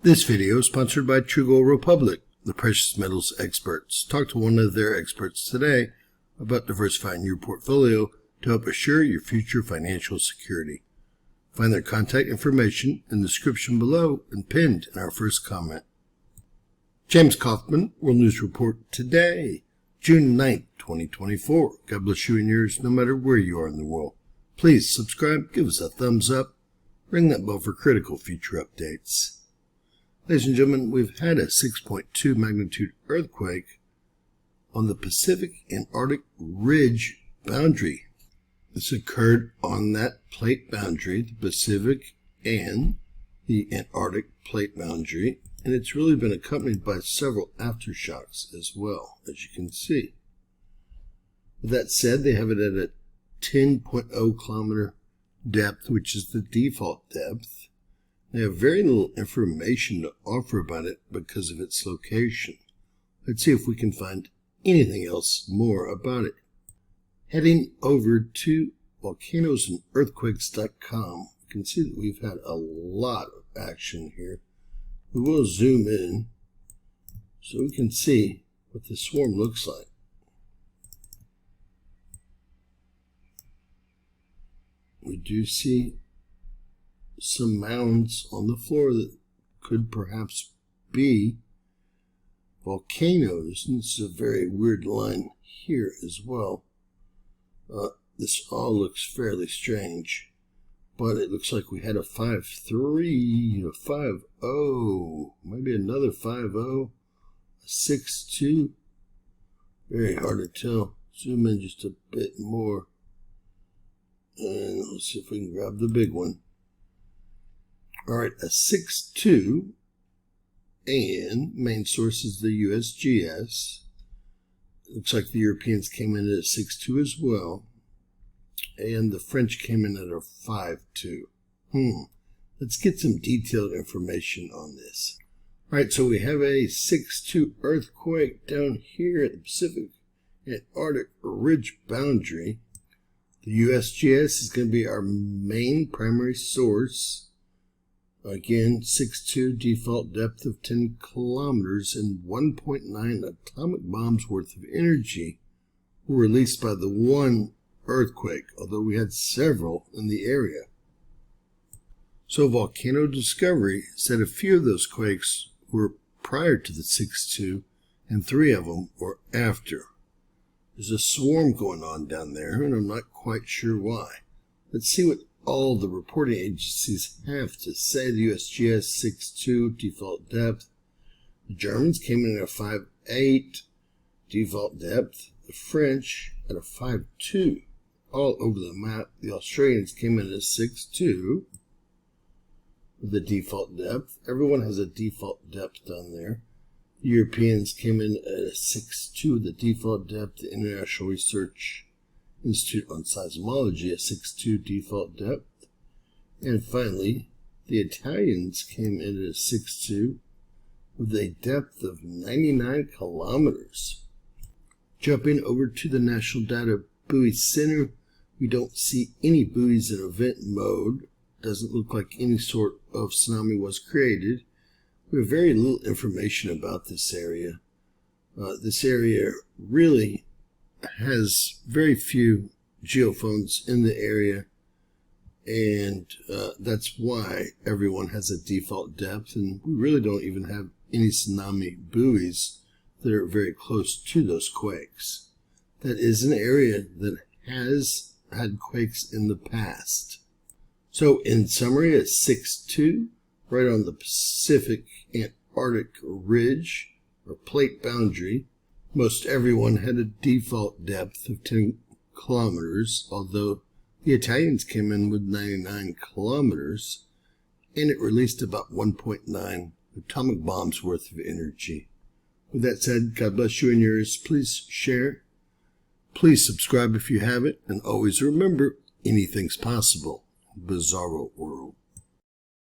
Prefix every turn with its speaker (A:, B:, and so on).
A: This video is sponsored by True Gold Republic, the precious metals experts. Talk to one of their experts today about diversifying your portfolio to help assure your future financial security. Find their contact information in the description below and pinned in our first comment. James Kaufman, World News Report today, June 9th, 2024. God bless you and yours no matter where you are in the world. Please subscribe, give us a thumbs up, ring that bell for critical future updates. Ladies and gentlemen, we've had a 6.2 magnitude earthquake on the Pacific Antarctic Ridge boundary. This occurred on that plate boundary, the Pacific and the Antarctic plate boundary, and it's really been accompanied by several aftershocks as well, as you can see. With that said, they have it at a 10.0 kilometer depth, which is the default depth. They have very little information to offer about it because of its location. Let's see if we can find anything else more about it. Heading over to volcanoesandearthquakes.com, you can see that we've had a lot of action here. We will zoom in so we can see what the swarm looks like. We do see some mounds on the floor that could perhaps be volcanoes, and this is a very weird line here as well. This all looks fairly strange, but it looks like we had a 5-3, a 5-0, maybe another 5-0, a 6-2. Very hard to tell. Zoom in just a bit more, and let's see if we can grab the big one. All right, a 6-2, and main source is the USGS. Looks like the Europeans came in at a 6-2 as well, and the French came in at a 5-2. Let's get some detailed information on this. All right, so we have a 6-2 earthquake down here at the Pacific Antarctic Ridge boundary. The USGS is going to be our main primary source. Again, 6.2 default depth of 10 kilometers and 1.9 atomic bombs worth of energy were released by the one earthquake, although we had several in the area. So Volcano Discovery said a few of those quakes were prior to the 6.2 and 3 of them were after. There's a swarm going on down there, and I'm not quite sure why. Let's see what all the reporting agencies have to say. The USGS 6.2 default depth. The Germans came in at a 5.8 default depth. The French at a 5.2 all over the map. The Australians came in at a 6.2 with the default depth. Everyone has a default depth down there. The Europeans came in at a 6.2 with the default depth. The International Research Institute on Seismology, a 6.2 default depth. And finally, the Italians came in at a 6.2 with a depth of 99 kilometers. Jumping over to the National Data Buoy Center, we don't see any buoys in event mode. Doesn't look like any sort of tsunami was created. We have very little information about this area. This area really has very few geophones in the area, and that's why everyone has a default depth, and we really don't even have any tsunami buoys that are very close to those quakes. That is an area that has had quakes in the past. So in summary, a 6.2 right on the Pacific Antarctic Ridge or plate boundary. Most everyone had a default depth of 10 kilometers, although the Italians came in with 99 kilometers, and it released about 1.9 atomic bombs worth of energy. With that said, God bless you and yours. Please share. Please subscribe if you haven't, and always remember, anything's possible. Bizarro world.